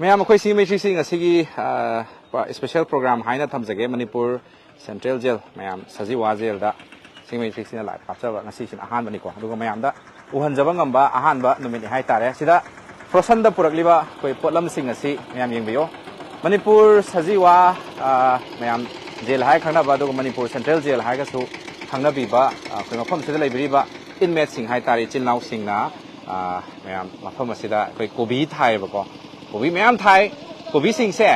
ma'am अखोई सी मेट्रिक सिंग असिगी स्पेशल प्रोग्राम हाइना थमजगे मणिपुर सेंट्रल जेल मैम सजीवा जेल दा सी मेट्रिक सिंग लाइव हापचबा ngasi sin ahan bani ko aduga ma'am दा uhanjaba ngamba ahan ba numit hai tare sida prosan da purakliba koi potlam sing asi ma'am yengbiyo Manipur Sajiwa ma'am jail hai khangna ba aduga Manipur central jail hai ga su khangna biba koi mafam sida laibiriba inmate sing hai tare chilnau sing na ma'am mafam asida koi kobi thai ba ko कोबी ma'am Thai कोबी सिंह से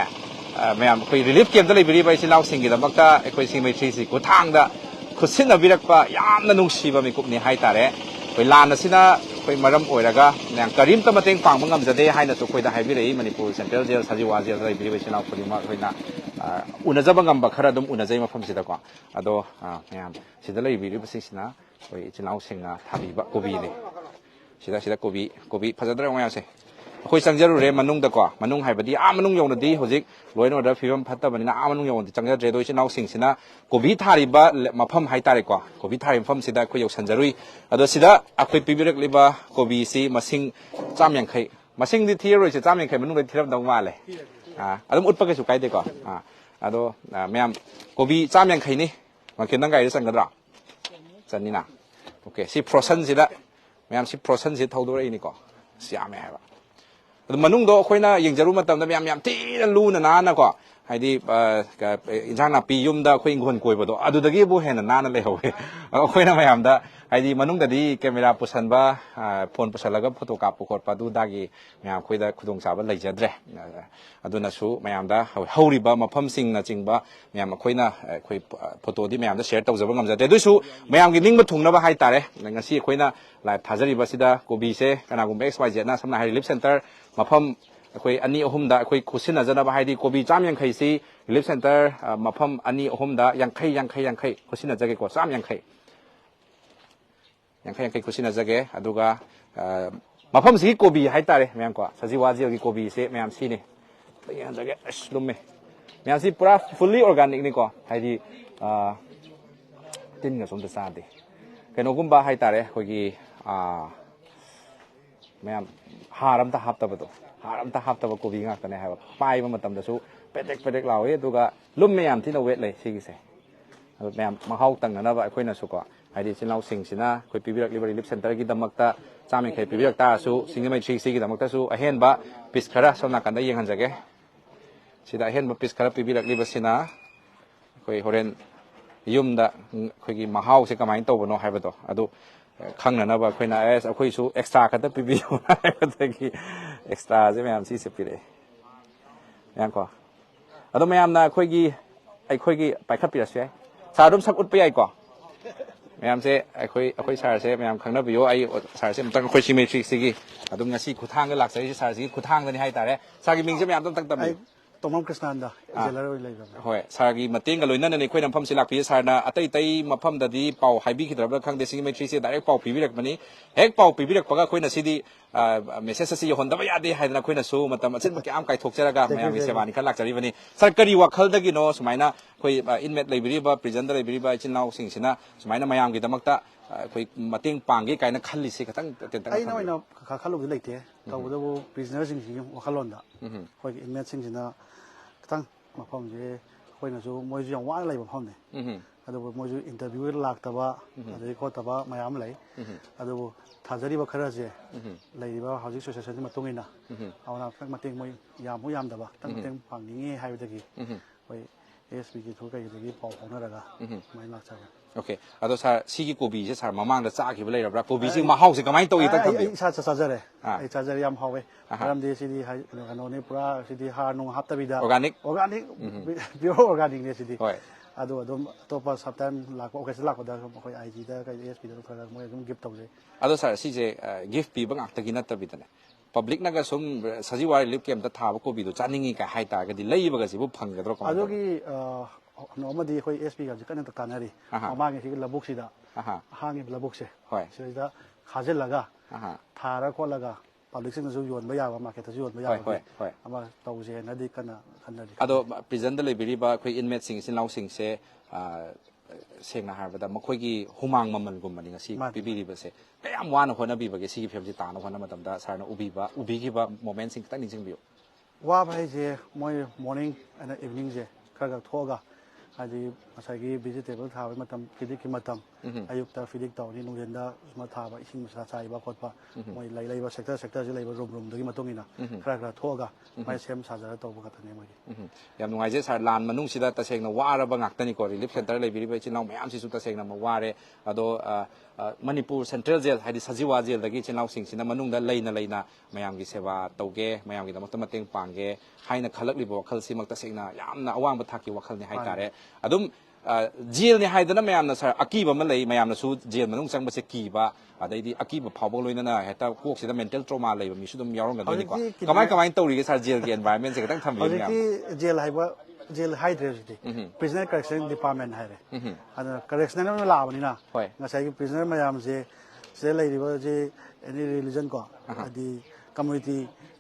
ma'am कोई relief camp दा लेबिरी by Silao Singh गिदमक्ता कोई सिंह मैत्री सि कुथांगदा खुसिन बिरकपा यामना नुंगसिबा मिकुपनि हाय तारे कोई लान असिना कोई मरम ओइरगा नंग करीम त मतेंग पांग ngamjade हाइना सो कोइदा हाइबिरई मणिपुर सेंट्रल जेल सजीवा जेल दा लेबिरी बाई सिलाव खुदिमा होइना उनजबा ngamba खरा दम उनजै मफम सिदा को अदो मैम सिदा लेबिरी बसिसिना कोई चिलाव सिंहना थाबिबा कोबी ने सिदा सिदा कोबी फजदरा ओयासे कोई चंगजरुरे मनुंग दको मनुंग हाइबदी आ मनुंग योनदी होजिक लोइन ऑर्डर फिवम फत्तबनिना आ मनुंग योनदी चंगजरे दोइसे नाउ सिंगसिना कोबी थारिबा मफम हाइतारे को कोबी थारि मफम सिदा कोइ योसनजरुई अदो सिदा अखोइ पिबिरकलिबा कोबी सि मसिंग 150 मसिंग दि थियरोइसे 150 मनुंग दि थिरब दौ माले अदम उत्पकेसु काइदेको अदो मैम कोबी 150 नि मके नंग गाइरे संगद्रा चन्निना ओके सि फ्रोसन सिदा मैम सि फ्रोसन सि थौदोरै निको सियामे हाइबा मनुंग दो अखोइना यंगजरु मतमदा मैम याम तीना लूना नाना को हाइदी इंजांग नापी युमदा अखोइ इंगोन कोइबदो अदुदगी बो हेना नाना लेहवे अखोइना मैमदा हाइदी मनुंग ददी camera पुसनबा phone पुसलगा photo Kapu खोटपा दुदागी ma'am खोइदा खुदोंग साबा लैजद्रे अदुनासु मैमदा हौरिबा मफम सिंगना चिंगबा मैम अखोइना अखोइ फोटो दि मैमदा शेयर तौजबा ngamjade दुसु मैमगी निंगबा थुंगनबा हाइतारे ngasi अखोइना लाइव थाजरिबा सिदा कोबी से कनागुम XYZ ना समना हाइ रिलीफ सेंटर मफम अखोइ अनि अहुमदा अखोइ खुसिना जनबा हाइदी कोबी 150 सि रिलीफ सेंटर मफम अनि अहुमदा 50 खुसिना जगे को 150 खुसिना जगे अदुगा मफम सि कोबी हाइतारे मैम को सजीवा जेल की कोबी से मैम सिने यहां जगे लुमे मैम सि पूरा फुल्ली ऑर्गेनिक नि को हाइदी तिनगा सोमदा सादे कनोगुम्बा हाइतारे अखोइगी मैम हारमता हाप्तब कोबी ngakane ha pai matam da su pedek lawe duga lum me yam thina wet lei sigise ma'am mahau tangnana ba akoina su ko haidi chinau sing sina koi pibirak liver relief center gi damakta chame khai pibirak ta su singamai thri gi damakta su ahen ba pis khara somna kanda yeng hanjage sida ahen ba pis khara pibirak liver sina koi horen yumda koi gi mahau se kamai tawbono haibado adu खंगना बा अखोइना S अखोइसु extra खत पिबियो हाइबदगी extra जे ma'am सि सेपिरे ma'am को अदो ma'am ना अखोइगी पाइखा पिरसु सादुम सक उतप याइ को ma'am से अखोइ सार से मैम खंगना बियो आई सार से मतंग अखोइ सिमेट्रिक सिगी अदुम ngasi खुथांग लाक्सै सार सि खुथांग दनि हाइ तारे सागी मिंग से मैम तक तक तोमम कृष्णानंद जेलर लेबा होय सागी मतेंग लोइना ने खोइ नमफम से लाक्पि सारना अतै तै मफम ददि पाउ हाइबि खिद्रब खंगदे सिंग मेट्री से डायरेक्ट पाउ पिबिरक बनी हेक पाउ पिबिरक पगा खोइना सिदि मेसेज से होंदबा यादे हाइदना खोइना सु मतम अचिन क्याम काइ थोकचरगा मैम सेवानी खन लाक्चरी बनी सरकारी वखल दगि नो सुमाइना खोइ इनमेट लेबिरिबा प्रिजन द लेबिरिबा इचिनाउ सिंगसिना सुमाइना मयाम गी दमकता खोइ मतेंग पांगे काइना खल्लिसि खतंग तेंतंग आई नोइना खाखलुग लेते तबदबो प्रिजनर सिंग सिंग वखलonda खोइ इनमेट सिंगसिना खतंग मफम जे खोइनासु मोइजु याम वान लेबा फमने अदबो मोइजु इंटरव्यू लाक्तबा अदै खोतबा मयाम लै अदबो थाजरिबा खरा जे लैरिबा हाउसिंग एसोसिएशन मतुंगिना आवना मतेंग मोइ यामदबा तंग फांगिंगे हाइबदगी खोइ एसपी की थु कई पाउ फाउनरगा माइ लाक्चबा ओके अदो सर सिगी कोबी से सर ममांग दा चाखिबा लैरब्रा कोबी सिंग माहाउ से कमाइ तौइ तक थबि सा चाजरे आई चाजरे याम हावे आराम दे सिदी हाइ कनोने पूरा सिदी हार नु हाप्तबिदा ऑर्गेनिक प्योर ऑर्गेनिक ने सिदी होय अदो अदम तोपा सबटाइम लाको ओकेस लाको दा कोइ आईजी दा कई एसपी दा थरा मोय एकदम गिफ्ट तौजे अदो सर सिजे गिफ्ट पीबा ngakta नत्तबिदने पब्लिक नगा सुम सजीवा रिलीफ कैंप दा थाबा कोबी दो चानिंगी का हाइ तागदि लैबगा सिबु फंगदरो कम अदोगी नोमदी खोइ एसपी गा जकन त तानारी मामागे सिग लबुक सिदा हांगे लबुक से होय सिदा खाजेलगा थारा खोलगा पब्लिक सिंग जो योन बया मार्केट जो योन बया होय अमा तौजे नदी कना खनरी अदो प्रिजन द लेबिरिबा खोइ इनमेट सिंग सिन लाउ सिंग से सेंगना हारबदा मखोइगी हुमांग ममन गुमनि ngasi पिबिरिबा से कयाम वान होना बिबगे सिगी फेमजे तानो होना मतमदा सारना उबिबा उबिगिबा मोमेंट सिंग तनि जिंग बियो वाब है मैं मॉर्निंग एंड इवनिंग से खर थोगा हादी वेजिटेबल थाब फिदिक की अयुक्त फिदिक तौनी नुजेंद थाब इसिंग मसा चाइब खोप मैं लेब सेक्टर सेक्टर से रूम रूम खर थोगा मैं सेम साजर तब खतने मैं सर लान मनुंग तसेंग वारब गातनीको रिलीफ सेंटर लेबीब इचिनाव मैम तसेंग वारे अदो मणिपुर सेंट्रल जेल है सजीवा जेल इचिनावसिंग लेना मैम की सेवा तौगे मैम की मतेंग पांगे है खलक्लिब वखल तसेंग अवांग थाकी वखलने हाइतारे अदुम जेल ने हाइदना मैम सर अकीब मैम जेल मनुंग चंबसे कीब अदैदी अकीब फाव लोइना हेता कोक्सिदा मेंटल ट्रोमा लेब मिसु दुम यावरंगदोनिको कमाय कमाय तौरिगे सर जेल की एनवायरनमेंट से खतंग थम्बियो मैम जेल हाइबा जेल हाइड्रे प्रिजनर करेक्शन डिपार्टमेंट है करेक्शनल लाबनीना प्रिजनर मैम से एनी रिलीजन को कम्युनिटी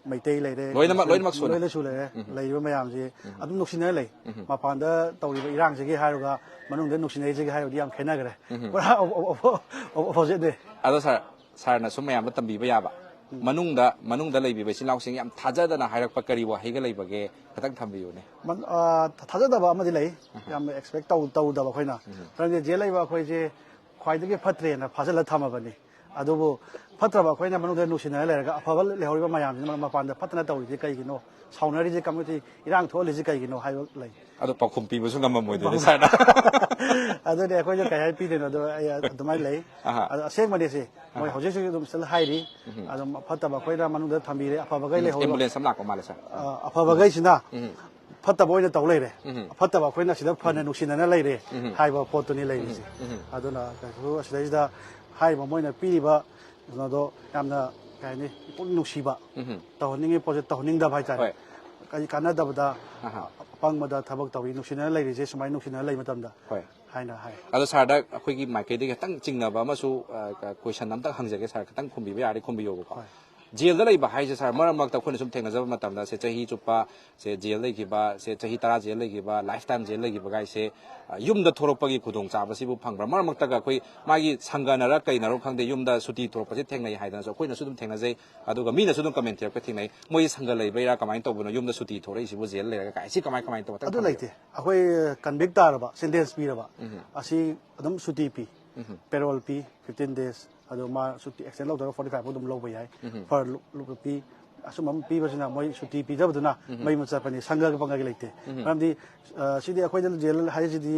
मैतई लेरे लोइनमक लेरे मैम से अदुम नुक्सिना ले मपानदा तौरिबा इरांग से हायरगा मनुंग नुक्सिना से हायरदी याम खेनागरे पुरा अपोजिट दे अदो सर सरना सुम मैम तंबीबा याबा मनुंग लेबीबा चिनावसिंग याम थाजदना हायरकपा करी वाहिगा लेबगे खतंग थम्बियोने थाजदबा अमदि लई याम एक्सपेक्ट तौदबा खोइना तरंगे जेल लेबा खोइ जे ख्वाइदगे फत्रेना फाजल थमबनी अदुबो फत्रबा खोइना मनुंग नुक्सिना लेरगा अफबल लेहरिबा मैम मपान फतना तौरिजे कईगिनो साउनरिजे कम्युनिटी इरांग थोलिजे कईगिनो हाइबा लई अदो पाखुम पीबसु ngam सरना अदुने अखोइ जे कय पीदेनो अदो अदुमाइ लई अदो असेंगमदे से मोय हौजे से दुम सल हाइरी अदो फतबा खोइना मनुंग थम्बिरे अफबगै लेहरिबा एम्बुलेंस हम लाको माले सर अफबगै सिना फतबा ओइना तौ लेरे फतबा खोइना सिदा फना नुक्सिना लेरे हाइबा पोतुनि लेरिसे अदुना कसु असदैदा हाइबा मोइना पीरिबा नदो यामना काइनि नुक्सिबा तौनिंगे प्रोजेक्ट तौनिंगदा भाइतारे कई कानादबदा पंगमदा थबक तौरी नुक्सिना लेरिसे सुमाइ नुक्सिना लेइ मतमदा हाइना हाइ अदो सरदा अखोइगी माइकेदि खतंग चिंगनबा अमसु क्वेश्चन अमतंग हंगजगे सर खतंग खुंबिबा यारे खुंबियोबको जेल लेब है सर मरम अखोन सूम थेनजब से चाही चुप्पा से जेल लेगिबा से चाही 10 जेल लेगिबा लाइफ टाइम जेल लेगिबा गाइसे युमदा थोरपगी खुदोंग चाबसिबु फंगब्रा मरम अखोइ मागी संगनरा कइनरो खंगदे युमदा सुटी थोरपसे थेंगनै हाइदना सो अखोइना सुदुम थेंगनजै अदुगा मीना सुदुम कमेंट थेरप थेंगनै मोइ संग लेबैरा कमाइन तौबनो युमदा सुटी थोरैसिबु जेल लेरगा गाइसि कमाइन तौ अदु लेते अखोइ कन्विक्ट तारबा सेंटेंस पीरबा असि अदुम सुटी पी पेरोल पी 15 days अदो मा सुटी एक्सटेंड लौदरा 45 अदुम लौबा याय फर लुपी असुमम पीबसना मोइ सुटी पीदबदुना मै मचापनि संगा पंगागे लेते मरमदि सिदि अखोइ जेल हाइजिदि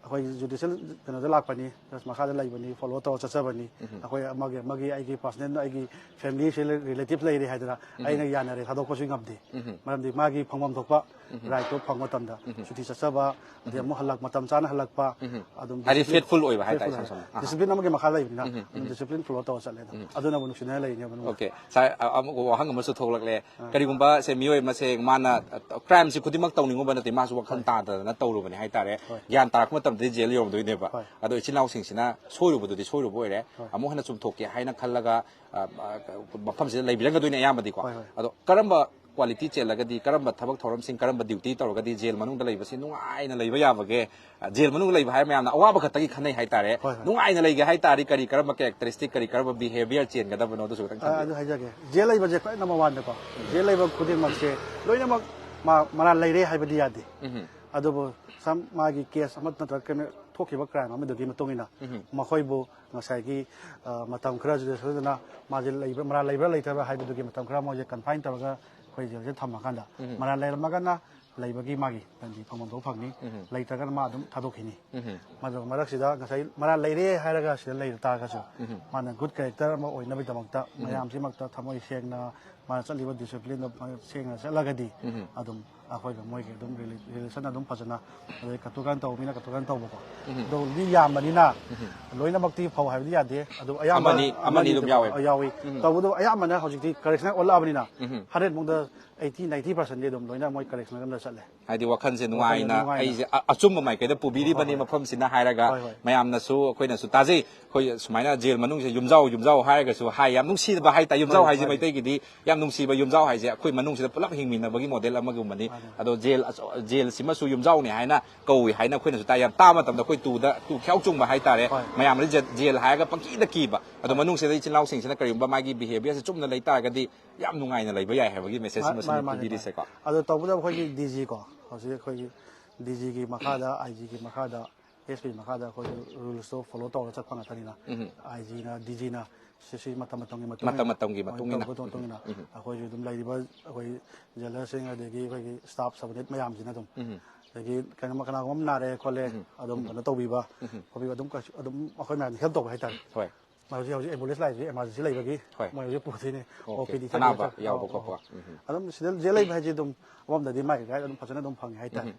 अखोइ जुडिशियल कनोदा लापनि मखादा लाइबनि फॉलो तो चचबनि अखोइ मगे आइगी पर्सनल आइगी फैमिली से रिलेटिव लेरे हाइदरा आइना यानारे थादोकपसु ngabdi मरमदि मागी फंगमम थोकपा राइट तो फंग मतमदा सुटी चचबा दे मो हलक मतम चाना हलकपा अदुम हाइ फेटफुल ओइबा हाइ ताइ सम डिसिप्लिन अमगे मखा लेबिना डिसिप्लिन फॉलो तो चलेदा अदुना नुक्सिना लेने बनु ओके सर वहांग मसु थोलकले करिगुंबा से मियोय मसे माना क्राइम से खुदिमक तौनिंगोबा नते मासु वखन तादना तौरुबनि हाइ तारे ज्ञान तारक मतमदि जेल योरदोइनेबा अदो इचिनावसिंसिना सोइरुबदुदि सोइरुबो ओइरे अमु हना चुमथोके हाइना खल्लगा मफमसे लेबिरंगदोइने यामदिको अदो करम्बा क्वालिटी चेलगदी करम्बा थबक थौरमसिंग करम्बा ड्यूटी तौरगदी जेल मनुंगदा लेबसि नुंगाइना लेबा याबगे जेल मनुंग लेबा हाय मैमना अवाबा खतगी खनै हाय तारे नुंगाइना लेगे हाय तारि करी करम्बा कैरेक्टरिस्टिक करी करम्बा बिहेवियर चेंगदबनो दसु खतंग अदु हाइजागे जेल लेबा जे नंबर 1 दको जेल लेबा खुदिमकसे लोइनमक मरा लेरे हाइबदि यादे अदुबो सम मागी केस अमत नत्रकने थोखिबा क्राइम अमदुगी मतोंगिना मखोइबो ngसाइगी मतम खरा जुडिशलना माजे लेबा मरा लेबा लेथबा हाइबदुगी मतम खरा मोजे कन्फाइन तबगा खोइ जेल थमकांदा मरा लेरमगना लेबगी मागी तंदी फमम दो फंगनी लेतगन मा अदुम थादोखिनी मदो मरक्सिदा ngसाइ मरा लेरे हायरगा से लेर तागासु माना गुड कैरेक्टर म ओइनबि दमकता मयाम सिमकता थमोइ सेंगना मा चलिबा डिसिप्लिन सेंगना चलगदी अदुम अखोइगा मोइगे अदुम रिलेशन अदुम फजना अदे कतुकान तौमिना कतुकान तौबको दो नि यामनिना लोइनमक्ति फाव हाइबदि यादे अदु अयामनि दुम यावे तौबदो अयामना हौजिकति करेक्शन ओलाबनिना 100 मुंदा 80-90% दे दुम लोइना मोइ करेक्शन गमदा चले हाइदि वखन से नुआइना आइजे अचुम माइकेदा पुबिरि बनि मफम सिना हायरगा मयामनसु अखोइनसु ताजै खोइ सुमाइना जेल मनुंग से युमजाव हायरगासु हाय याम नुंसिबा हाय ता युमजाव हाइजे मैतैगिदि याम ꯌꯥꯝ ꯅꯨꯡꯁꯤꯕ ꯌꯨꯝꯖꯥꯎ ꯍꯥꯏꯁꯦ ꯑꯩꯈꯣꯏ ꯃꯅꯨꯡꯁꯤꯗ ꯄꯨꯂꯞ ꯍꯤꯡꯃꯤꯟꯅꯕꯒꯤ ꯃꯣꯗꯦꯜ ꯑꯃꯒꯨꯝꯕꯅꯤ ꯑꯗꯣ ꯖꯦꯜꯁꯤꯃꯁꯨ ꯌꯨꯝꯖꯥꯎꯅꯤ ꯍꯥꯏꯅ ꯀꯧꯏ ꯍꯥꯏꯅ ꯑꯩꯈꯣꯏꯅꯁꯨ ꯇꯥꯏ ꯌꯥꯝ ꯇꯥꯕ ꯃꯇꯝꯗ ꯑꯩꯈꯣꯏ ꯇꯨ ꯈ꯭याꯎ ꯆꯨꯡꯕ ꯍꯥꯏꯇꯥꯔꯦ ꯃꯌꯥꯝꯅ ꯖꯦꯜ ꯍꯥꯏꯔꯒ ꯄꯪꯀꯤꯗ ꯀꯤꯕ ꯑꯗꯣ ꯃꯅꯨꯡꯁꯤꯗ ꯏꯆꯤꯜ ꯏꯅꯥꯎꯁꯤꯡꯁꯤꯅ ꯀꯔꯤꯒꯨꯝꯕ ꯃꯥꯒꯤ ꯕꯤꯍꯦꯕꯤꯌꯔꯁꯤ ꯆꯨꯝꯅ ꯂꯩ ꯇꯥꯔꯒꯗꯤ ꯌꯥꯝ ꯅꯨꯡꯉꯥꯏꯅ ꯂꯩꯕ ꯌꯥꯏ ꯍꯥꯏꯕꯒꯤ ꯃꯦꯁꯦꯖ ꯑꯃꯁꯨ ꯄꯤꯕꯤꯔꯤꯁꯦꯀꯣ ꯑꯗꯣ ꯇꯧꯕꯗ ꯑꯩꯈꯣꯏꯒꯤ ꯗꯤꯖꯤ ꯀꯣ ꯍꯧꯖꯤꯛ ꯑꯩꯈꯣꯏꯒꯤ ꯗꯤꯖꯤꯒꯤ ꯃꯈꯥꯗ ꯑꯥꯏꯖꯤꯒꯤ ꯃꯈꯥꯗ ꯑꯦꯁ ꯄꯤ ꯃꯈꯥꯗ ꯑꯩꯈꯣꯏꯒꯤ ꯔꯨꯜꯁꯇꯣ ꯐꯣꯂꯣ ꯇꯧꯔꯒ ꯆꯠꯄ ꯉꯥꯛꯇꯅꯤꯅ ꯑꯥꯏꯖꯤꯅ ꯗꯤꯖꯤꯅ ꯁꯤ ꯃꯇꯝ ꯃꯇꯝꯒꯤ ꯃꯇꯨꯡ ꯏꯟꯅ ꯑꯩꯈꯣꯏꯁꯨ ꯑꯗꯨꯝ ꯂꯩꯔꯤꯕ ꯑꯩꯈꯣꯏ ꯖꯦꯂꯔꯁꯤꯡ ꯑꯗꯒꯤ ꯑꯩꯈꯣꯏꯒꯤ ꯁ꯭ꯇꯥꯐ ꯁꯕꯣꯔꯗꯤꯅꯦꯠ ꯃꯌꯥꯝꯁꯤꯅ ꯑꯗꯨꯝ ꯑꯗꯒꯤ ꯀꯅꯥꯒꯨꯝꯕ ꯑꯃ ꯅꯥꯔꯦ ꯈꯣꯠꯂꯦ ꯑꯗꯨꯝ ꯀꯩꯅꯣ ꯇꯧꯕꯤꯕ ꯈꯣꯠꯄꯤꯕ ꯑꯗꯨꯝ ꯑꯩꯈꯣꯏ ꯃꯌꯥꯝ ꯍꯦꯜꯞ ꯇꯧꯕ ꯍꯥꯏꯇꯥꯔꯦ ꯍꯧꯖꯤꯛ ꯑꯦꯝꯕꯨꯂꯦꯟꯁ ꯂꯥꯛꯏꯁꯤ ꯑꯦꯃꯥꯔꯖꯦꯟꯁꯤ ꯂꯩꯕꯒꯤ ꯃꯣꯏ ꯍꯧꯖꯤꯛ ꯄꯨꯊꯤꯅꯤ ꯑꯣ ꯄꯤ ꯗꯤ ꯑꯅꯥꯕ ꯌꯥꯎꯕ ꯈꯣꯠꯄ ꯑꯗꯨꯝ ꯁꯤꯗ ꯖꯦꯜ ꯂꯩꯕ ꯍꯥꯏꯁꯤ ꯑꯗꯨꯝ ꯑꯃꯔꯣꯝꯗꯗꯤ ꯃꯥꯒꯤ ꯒꯥꯏꯗ ꯑꯗꯨꯝ ꯐꯖꯅ ꯑꯗꯨꯝ ꯐꯪꯉꯦ ꯍꯥꯏꯇꯥꯔꯦ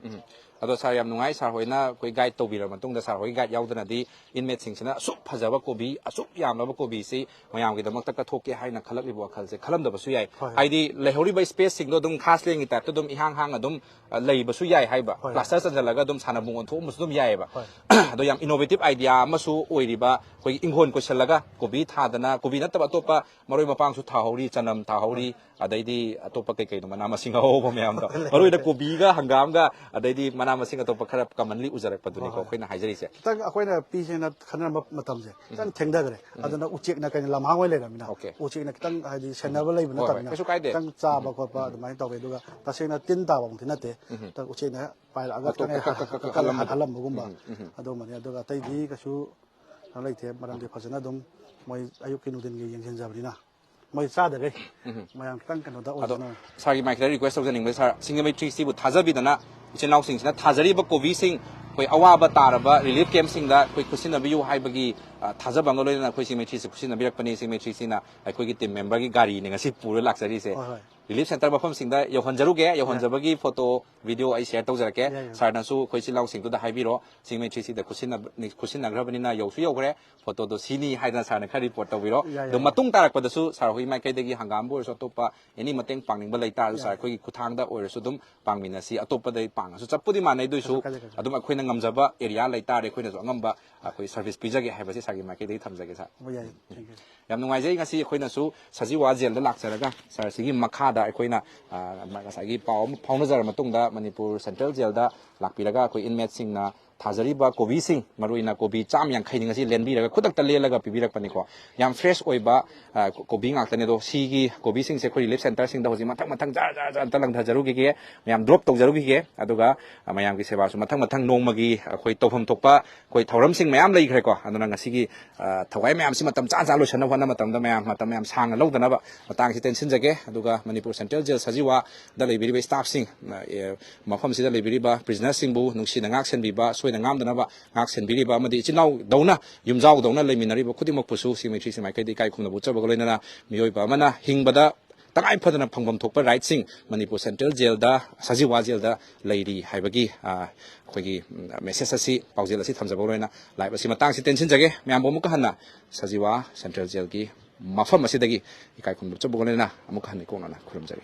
ꯑꯗꯣ ꯁꯥꯔ ꯌꯥꯝ ꯅꯨꯡꯉꯥꯏ ꯁꯥꯔ ꯍꯣꯏꯅ ꯑꯩꯈꯣꯏ ꯒꯥꯏꯗ ꯇꯧꯕꯤꯔꯕ ꯃꯇꯨꯡꯗ ꯁꯥꯔ ꯍꯣꯏꯒꯤ ꯒꯥꯏꯗ ꯌꯥꯎꯗꯅꯗꯤ ꯏꯟꯃꯦꯠꯁꯤꯡꯁꯤꯅ ꯑꯁꯨꯛ ꯐꯖꯕ ꯀꯣꯕꯤ ꯑꯁꯨꯛ ꯌꯥꯝꯂꯕ ꯀꯣꯕꯤꯁꯤ ꯃꯌꯥꯝꯒꯤꯗꯃꯛꯇ ꯀꯠꯊꯣꯛꯀꯦ ꯍꯥꯏꯅ ꯈꯜꯂꯛꯂꯤꯕ ꯋꯥꯈꯜꯁꯦ ꯈꯜꯂꯝꯗꯕꯁꯨ ꯌꯥꯏ ꯍꯥꯏꯗꯤ ꯂꯩꯍꯧꯔꯤꯕ ꯁ꯭ꯄꯦꯁꯁꯤꯡꯗꯣ ꯑꯗꯨꯝ ꯈꯥꯁ ꯂꯦꯡꯒꯤ ꯇꯥꯏꯞꯇ ꯑꯗꯨꯝ ꯏꯍꯥꯡ ꯍꯥꯡꯅ ꯑꯗꯨꯝ ꯂꯩꯕꯁꯨ ꯌꯥꯏ ꯍꯥꯏꯕ ꯄ꯭ꯂꯥꯁꯇꯔ ꯆꯟꯁꯤꯜꯂꯒ ꯑꯗꯨꯝ ꯁꯥꯟꯅꯕꯨꯡ ꯑꯣꯟꯊꯣꯛꯑꯝꯕꯁꯨ ꯑꯗꯨꯝ ꯌꯥꯏꯑꯕ ꯑꯗꯣ ꯌꯥꯝ ꯏꯅꯣꯚꯦꯇꯤꯞ ꯑꯥꯏꯗꯤꯌꯥ ꯑꯃꯁꯨ ꯑꯣꯏꯔꯤꯕ ꯑꯩꯈꯣꯏꯒꯤ ꯏꯪꯈꯣꯜ ꯀꯣꯏꯁꯜꯂꯒ ꯀꯣꯕꯤ ꯊꯥꯗꯅ ꯀꯣꯕꯤ ꯅꯠꯇꯕ ꯑꯇꯣꯞꯄ ꯃꯔꯣꯏ ꯃꯄꯥꯡꯁꯨ ꯊꯥꯍꯧꯔꯤ ꯆꯅꯝ ꯊꯥꯍꯧꯔꯤ ꯑꯗꯩꯗꯤ ꯑꯇꯣꯞꯄ ꯀꯩꯅꯣ ꯃꯅꯥ ꯃꯁꯤꯡ ꯍꯧꯕ ꯃꯌꯥꯝꯗꯣ ꯃꯔꯨꯑꯣꯏꯅ ꯀꯣꯕꯤꯒ ꯍꯪꯒꯥꯝꯒ ꯑꯗꯩꯗꯤ ꯃꯅꯥ ꯃꯁꯤꯡ ꯑꯇꯣꯞꯄ ꯈꯔ ꯀꯃꯟꯂꯤ ꯎꯖꯔꯛꯄꯗꯨꯅꯤꯀꯣ ꯑꯩꯈꯣꯏꯅ ꯍꯥꯏꯖꯔꯤꯁꯦ ꯈꯤꯇꯪ ꯑꯩꯈꯣꯏꯅ ꯄꯤꯁꯦꯅ ꯈꯟꯅꯔꯝꯕ ꯃꯇꯝꯁꯦ ꯈꯤꯇꯪ ꯊꯦꯡꯊꯈ꯭ꯔꯦ ꯑꯗꯨꯅ ꯎꯆꯦꯛꯅ ꯀꯩꯅꯣ ꯂꯝꯍꯥꯡ ꯑꯣꯏ ꯂꯩꯔꯝꯃꯤꯅ ꯎꯆꯦꯛꯅ ꯈꯤꯇꯪ ꯍꯥꯏꯗꯤ ꯁꯦꯟꯅꯕ ꯂꯩꯕ ꯅꯠꯇꯕꯅꯤꯅ ꯈꯤꯇꯪ ꯆꯥꯕ ꯈꯣꯠꯄ ꯑꯗꯨꯃꯥꯏꯅ ꯇꯧꯋꯦ ꯑꯗꯨꯒ ꯇꯁꯦꯡꯅ ꯇꯤꯟ ꯇꯥꯕꯃꯛꯇꯤ ꯅꯠꯇꯦ ꯎꯆꯦꯛꯅ ꯄꯥꯏꯔꯛꯑꯒ ꯈꯤꯇꯪ ꯍꯜꯂꯝꯕꯒꯨꯝꯕ ꯑꯗꯨꯝꯕꯅꯤ ꯑꯗꯨꯒ ꯑꯇꯩꯗꯤ ꯀꯩꯁꯨ ꯂꯩꯇꯦ ꯃꯔꯝꯗꯤ ꯐꯖꯅ ꯑꯗꯨꯝ ꯃꯣꯏ ꯑꯌꯨꯛꯀꯤ ꯅꯨꯡꯊꯤꯟꯒꯤ ꯌꯦꯡꯁꯤꯟꯖꯕꯅꯤ나 ꯃꯣꯏ ꯆꯥꯗꯒꯩ ꯃꯌꯥꯝ ꯈꯤꯇꯪ ꯀꯩꯅꯣꯗ ꯑꯣꯏꯖꯅ ꯁꯥꯔꯒꯤ ꯃꯥꯏꯀꯩꯗ ꯔꯤꯀ꯭ꯋꯦꯁ ꯇꯧꯖꯅꯤꯡꯕ ꯁꯥꯔ ꯁꯤꯡꯖꯃꯩ ꯊꯥꯖꯕꯤꯗꯅ ꯏꯆꯤꯜ ꯏꯅꯥꯎꯁꯤꯡꯁꯤꯅ ꯊꯥꯖꯔꯤꯕ ꯀꯣꯕꯤꯁꯤꯡ ꯑꯩꯈꯣꯏ ꯑꯋꯥꯕ ꯇꯥꯔꯕ ꯔꯤꯂꯤꯐ ꯀꯦꯝꯞꯁꯤꯡꯗ ꯑꯩꯈꯣꯏ ꯈꯨꯠꯁꯤꯟꯅꯕꯤꯌꯨ ꯍꯥꯏꯕꯒꯤ ꯊꯥꯖꯕ ꯑꯃꯒ ꯂꯣꯏꯅꯅ ꯑꯩꯈꯣꯏ ꯁꯤꯡꯖꯃꯩ ꯈꯨꯠꯁꯤꯟꯅꯕꯤꯔꯛꯄꯅꯤ ꯁꯤꯡꯖꯃꯩ ꯑꯩꯈꯣꯏꯒꯤ ꯇꯤꯝ ꯃꯦꯝꯕꯔꯒꯤ ꯒꯥꯔꯤꯅꯤ ꯉꯁꯤ ꯄꯨꯔ ꯂꯥꯛꯆꯔꯤꯁꯦ ꯔꯤꯂꯤꯐ ꯁꯦꯟꯇꯔ ꯃꯐꯝꯁꯤꯡꯗ ꯌꯧꯍꯟꯖꯕꯒꯤ ꯐꯣꯇꯣ ꯚꯤꯗꯤꯑꯣ ꯑꯩ ꯁꯦꯌꯔ ꯇꯧꯖꯔꯛꯀꯦ ꯁꯥꯔꯅꯁꯨ ꯑꯩꯈꯣꯏ ꯏꯆꯤꯜ ꯏꯅꯥꯎꯁꯤꯡꯗꯨꯗ ꯍꯥꯏꯕꯤꯔꯣ ꯁꯤꯡꯖꯃꯩ ꯈꯨꯠꯁꯤꯟꯅꯈ꯭ꯔꯕꯅꯤꯅ ꯌꯧꯁꯨ ꯌꯧꯈ꯭ꯔꯦ ꯐꯣꯇꯣꯗꯣ ꯁꯤꯅꯤ ꯍꯥꯏꯗꯅ ꯁꯥꯔꯅ ꯈꯔ ꯔꯤꯄꯣꯔꯠ ꯇꯧꯕꯤꯔꯣ ꯑꯗꯣ ꯃꯇꯨꯡ ꯇꯥꯔꯛꯄꯗꯁꯨ ꯁꯥꯔ ꯍꯣꯏ ꯃꯥꯏꯀꯩꯗꯒꯤ ꯍꯪꯒꯥꯝꯕꯨ ꯑꯣꯏꯔꯁꯨ ꯑꯇꯣꯞꯄ ꯑꯦꯅꯤ ꯃꯇꯦꯡ ꯄꯥꯡꯅꯤꯡꯕ ꯂꯩꯇꯥꯔꯁꯨ ꯁꯥꯔ ꯑꯩꯈꯣꯏꯒꯤ ꯈꯨꯊꯥꯡꯗ ꯑꯣꯏꯔꯁꯨ ꯑꯗꯨꯝ ꯄꯥꯡꯃꯤꯟꯅꯁꯤ ꯑꯇꯣꯞꯄꯗꯩ ꯄꯥꯡꯉꯁꯨ ꯆꯠꯄꯨꯗꯤ ꯃꯥꯟꯅꯩꯗꯣꯏꯁꯨ ꯑꯗꯨꯝ ꯑꯩꯈꯣꯏꯅ ꯉꯝꯖꯕ ꯑꯦꯔꯤꯌꯥ ꯂꯩꯇꯥꯔꯦ ꯑꯩꯈꯣꯏꯅꯁꯨ ꯑꯉꯝꯕ ꯑꯩꯈꯣꯏ ꯁꯔꯚꯤꯁ ꯄꯤꯖꯒꯦ ꯍꯥꯏꯕꯁꯤ ꯁꯥꯔꯒꯤ ꯃꯥꯏꯀꯩꯗꯒꯤ ꯊꯝꯖꯒꯦ ꯁꯥꯔ ꯌꯥꯝ ꯅꯨꯡꯉꯥꯏꯖꯩ ꯉꯁꯤ ꯑꯩꯈꯣꯏꯅꯁꯨ ꯁꯖꯤꯋꯥ ꯖꯦꯜꯗ ꯂꯥꯛꯆꯔꯒ ꯁꯥꯔ ꯁꯤꯒꯤ ꯃꯈꯥꯗ ꯑꯩꯈꯣꯏꯅ ꯉꯁꯥꯏꯒꯤ ꯄꯥꯎ ꯑꯃ ꯐꯥꯎꯅꯖꯔ ꯃꯇꯨꯡꯗ ꯃꯅꯤꯄꯨꯔ ꯁꯦꯟꯇ꯭ꯔꯦꯜ ꯖꯦꯜꯗ ꯂꯥꯛꯄꯤꯔꯒ ꯑꯩꯈꯣꯏ ꯏꯟꯃꯦꯠꯁꯤꯡꯅ ꯊꯥꯖꯔꯤꯕ ꯀꯣꯕꯤꯁꯤꯡ ꯃꯔꯨꯑꯣꯏꯅ ꯀꯣꯕꯤ 150 ꯉꯁꯤ ꯂꯦꯟꯕꯤꯔꯒ ꯈꯨꯗꯛꯇ ꯂꯦꯜꯂꯒ ꯄꯤꯕꯤꯔꯛꯄꯅꯤꯀꯣ ꯌꯥꯝ ꯐ꯭ꯔꯦꯁ ꯑꯣꯏꯕ ꯀꯣꯕꯤ ꯉꯥꯛꯇꯅꯦ ꯑꯗꯣ ꯁꯤꯒꯤ ꯀꯣꯕꯤꯁꯤꯡꯁꯦ ꯑꯩꯈꯣꯏ ꯔꯤꯂꯤꯐ ꯁꯦꯟꯇꯔꯁꯤꯡꯗ ꯍꯧꯖꯤꯛ ꯃꯊꯪ ꯖꯔ ꯑꯝꯇ ꯂꯪꯊꯖꯔꯨꯈꯤꯒꯦ ꯃꯌꯥꯝ ꯗ꯭ꯔꯣꯞ ꯇꯧꯖꯔꯨꯈꯤꯒꯦ ꯑꯗꯨꯒ ꯃꯌꯥꯝꯒꯤ ꯁꯦꯕꯥꯁꯨ ꯃꯊꯪ ꯅꯣꯡꯃꯒꯤ ꯑꯩꯈꯣꯏ ꯇꯧꯐꯝ ꯊꯣꯛꯄ ꯑꯩꯈꯣꯏ ꯊꯧꯔꯝꯁꯤꯡ ꯃꯌꯥꯝ ꯂꯩꯈ꯭ꯔꯦꯀꯣ ꯑꯗꯨꯅ ꯉꯁꯤꯒꯤ ꯊꯋꯥꯏ ꯃꯌꯥꯝꯁꯤ ꯃꯇꯝ ꯆꯥ ꯂꯣꯏꯁꯟꯅꯕ ꯍꯣꯠꯅꯕ ꯃꯇꯝꯗ ꯃꯇꯝ ꯌꯥꯝ ꯁꯥꯡꯅ ꯂꯧꯗꯅꯕ ꯃꯇꯥꯡꯁꯤ ꯇꯦꯟꯁꯤꯟꯖꯒꯦ ꯑꯗꯨꯒ ꯃꯅꯤꯄꯨꯔ ꯁꯦꯟꯇ꯭ꯔꯦꯜ ꯖꯦꯜ ꯁꯖꯤꯋꯥꯗ ꯂꯩꯕꯤꯔꯤꯕ ꯁ꯭ꯇꯥꯐꯁꯤꯡ ꯃꯐꯝꯁꯤꯗ ꯂꯩꯕꯤꯔꯤꯕ ꯄ꯭ꯔꯤꯖꯅꯔꯁꯤꯡꯕꯨ ꯅꯨꯡꯁꯤꯅ ꯉꯥꯛ ꯁꯦꯟꯕꯤꯕ ꯁꯣꯏꯗ ꯉꯥꯝꯗꯅꯕ ꯉꯥꯛ ꯁꯦꯟꯕꯤꯔꯤꯕ ꯑꯃꯗꯤ ꯏꯆꯤꯜ-ꯏꯅꯥꯎꯗꯧꯅ ꯌꯨꯝꯖꯥꯎꯗꯧꯅ ꯂꯩꯃꯤꯟꯅꯔꯤꯕ ꯈꯨꯗꯤꯡꯃꯛꯄꯨꯁꯨ ꯁꯤꯡꯖꯃꯩ ꯃꯥꯏꯀꯩꯗ ꯏꯀꯥꯏ ꯈꯨꯝꯅꯕ ꯎꯠꯆꯕꯒ ꯂꯣꯏꯅꯅ ꯃꯤꯑꯣꯏꯕ ꯑꯃꯅ ꯍꯤꯡꯕꯗ ꯇꯉꯥꯏ ꯐꯗꯅ ꯐꯪꯐꯝ ꯊꯣꯛꯄ ꯔꯥꯏꯠꯁꯤꯡ ꯃꯅꯤꯄꯨꯔ ꯁꯦꯟꯇ꯭ꯔꯦꯜ ꯖꯦꯜꯗ ꯁꯖꯤꯋꯥ ꯖꯦꯜꯗ ꯂꯩꯔꯤ ꯍꯥꯏꯕꯒꯤ ꯑꯩꯈꯣꯏꯒꯤ ꯃꯦꯁꯦꯖ ꯑꯁꯤ ꯄꯥꯎꯖꯦꯜ ꯑꯁꯤ ꯊꯝꯖꯕ ꯂꯣꯏꯅ ꯂꯥꯏꯚ ꯑꯁꯤ ꯃꯇꯥꯡꯁꯤ ꯇꯦꯟꯁꯤꯟꯖꯒꯦ ꯃꯌꯥꯝꯕꯨ ꯑꯃꯨꯛꯀ ꯍꯟꯅ ꯁꯖꯤꯋꯥ ꯁꯦꯟꯇ꯭ꯔꯦꯜ ꯖꯦꯜꯒꯤ ꯃꯐꯝ ꯑꯁꯤꯗꯒꯤ ꯏꯀꯥꯏ ꯈꯨꯝꯅꯕ ꯎꯠꯆꯕꯒ ꯂꯣꯏꯅꯅ ꯑꯃꯨꯛꯀ ꯍꯟꯅ ꯏꯀꯣꯛꯅꯅ ꯈꯨꯔꯨꯝꯖꯔꯤ